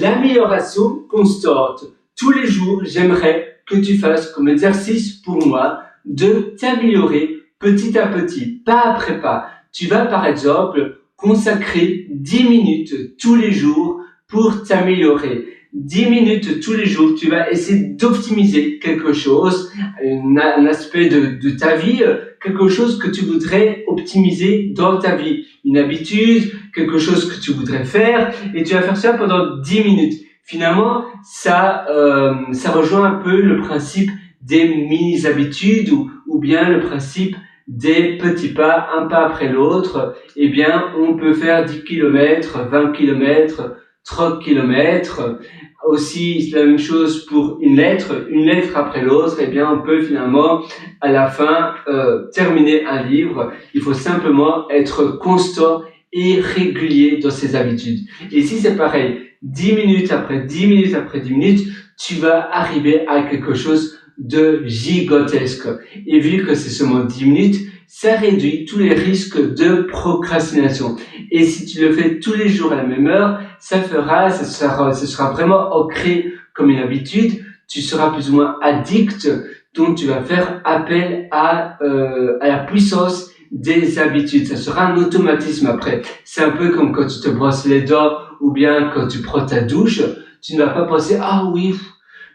L'amélioration constante. Tous les jours, j'aimerais que tu fasses comme exercice pour moi de t'améliorer petit à petit, pas après pas. Tu vas par exemple consacrer 10 minutes tous les jours pour t'améliorer. 10 minutes tous les jours, tu vas essayer d'optimiser quelque chose, un aspect de ta vie, quelque chose que tu voudrais optimiser dans ta vie, une habitude, quelque chose que tu voudrais faire, et tu vas faire ça pendant 10 minutes. Finalement, ça rejoint un peu le principe des mini-habitudes ou bien le principe des petits pas, un pas après l'autre. Eh bien, on peut faire 10 km, 20 km, 30 km. Aussi, la même chose pour une lettre après l'autre. Eh bien, on peut finalement, à la fin, terminer un livre. Il faut simplement être constant et régulier dans ses habitudes. Et si c'est pareil, 10 minutes après 10 minutes après 10 minutes, tu vas arriver à quelque chose de gigantesque. Et vu que c'est seulement 10 minutes, ça réduit tous les risques de procrastination. Et si tu le fais tous les jours à la même heure, ça sera vraiment ancré comme une habitude. Tu seras plus ou moins addict, donc tu vas faire appel à la puissance des habitudes. Ça sera un automatisme après. C'est un peu comme quand tu te brosses les dents ou bien quand tu prends ta douche. Tu ne vas pas penser « Ah oui,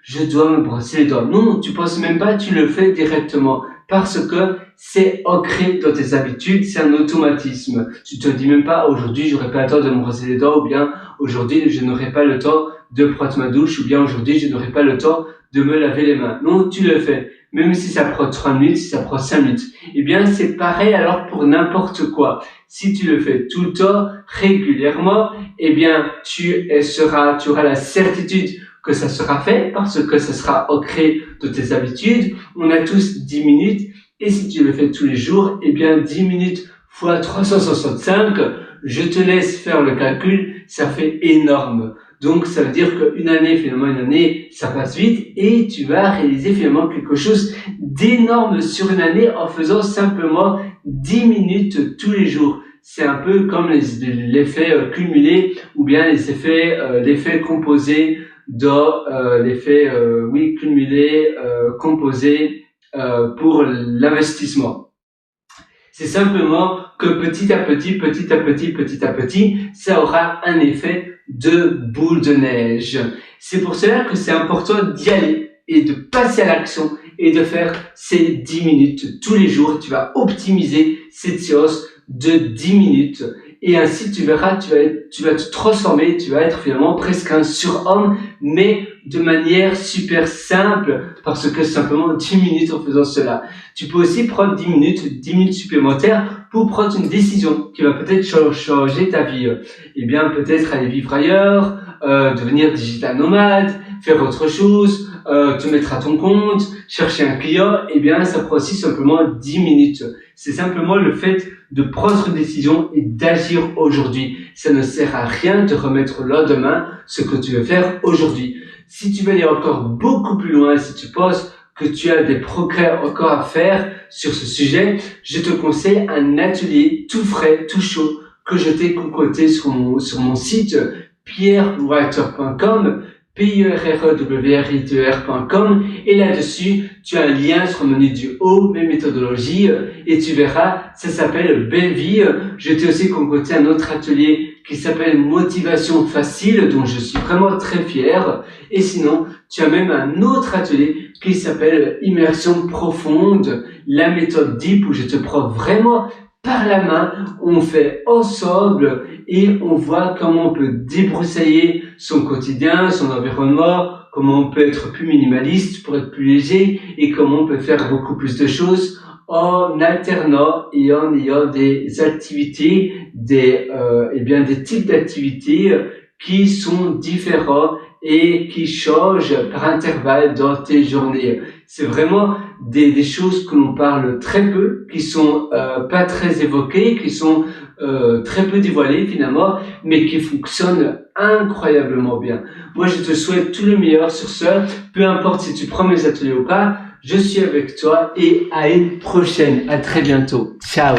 je dois me brosser les dents ». Non, tu penses même pas, tu le fais directement. Parce que c'est ancré dans tes habitudes, c'est un automatisme. Tu te dis même pas, aujourd'hui, j'aurai pas le temps de me brosser les dents, ou bien, aujourd'hui, je n'aurai pas le temps de prendre ma douche, ou bien, aujourd'hui, je n'aurai pas le temps de me laver les mains. Non, tu le fais. Même si ça prend 3 minutes, si ça prend 5 minutes. Eh bien, c'est pareil alors pour n'importe quoi. Si tu le fais tout le temps, régulièrement, eh bien, tu auras la certitude que ça sera fait parce que ça sera ancré de tes habitudes. On a tous 10 minutes et si tu le fais tous les jours, eh bien 10 minutes fois 365, je te laisse faire le calcul, ça fait énorme. Donc ça veut dire qu'une année, ça passe vite et tu vas réaliser finalement quelque chose d'énorme sur une année en faisant simplement 10 minutes tous les jours. C'est un peu comme l'effet cumulé ou bien l'effet composé dans l'effet cumulé composé pour l'investissement. C'est simplement que petit à petit, ça aura un effet de boule de neige. C'est pour cela que c'est important d'y aller et de passer à l'action et de faire ces 10 minutes tous les jours. Tu vas optimiser cette séance de 10 minutes et ainsi tu verras, tu vas te transformer, tu vas être finalement presque un surhomme, mais de manière super simple parce que simplement 10 minutes en faisant cela. Tu peux aussi prendre 10 minutes supplémentaires pour prendre une décision qui va peut-être changer ta vie. Eh bien, peut-être aller vivre ailleurs, devenir digital nomade, faire autre chose, te mettre à ton compte, chercher un client. Eh bien, ça prend aussi simplement 10 minutes. C'est simplement le fait de prendre une décision et d'agir aujourd'hui. Ça ne sert à rien de remettre le lendemain ce que tu veux faire aujourd'hui. Si tu veux aller encore beaucoup plus loin, si tu penses que tu as des progrès encore à faire sur ce sujet, je te conseille un atelier tout frais, tout chaud, que je t'ai concocté sur mon site pierrewriter.com, pierrewriter.com, et là-dessus, tu as un lien sur le menu du haut, mes méthodologies, et tu verras, ça s'appelle Belle Vie. Je t'ai aussi concocté un autre atelier qui s'appelle Motivation Facile, dont je suis vraiment très fier. Et sinon, tu as même un autre atelier qui s'appelle Immersion Profonde, la méthode Deep, où je te prends vraiment par la main, on fait ensemble et on voit comment on peut débroussailler son quotidien, son environnement, comment on peut être plus minimaliste pour être plus léger et comment on peut faire beaucoup plus de choses en alternant et en ayant des activités, des types d'activités qui sont différents et qui changent par intervalle dans tes journées. C'est vraiment des choses que l'on parle très peu, qui sont pas très évoquées, qui sont très peu dévoilées finalement, mais qui fonctionnent incroyablement bien. Moi, je te souhaite tout le meilleur sur ce. Peu importe si tu prends mes ateliers ou pas, je suis avec toi et à une prochaine. À très bientôt. Ciao.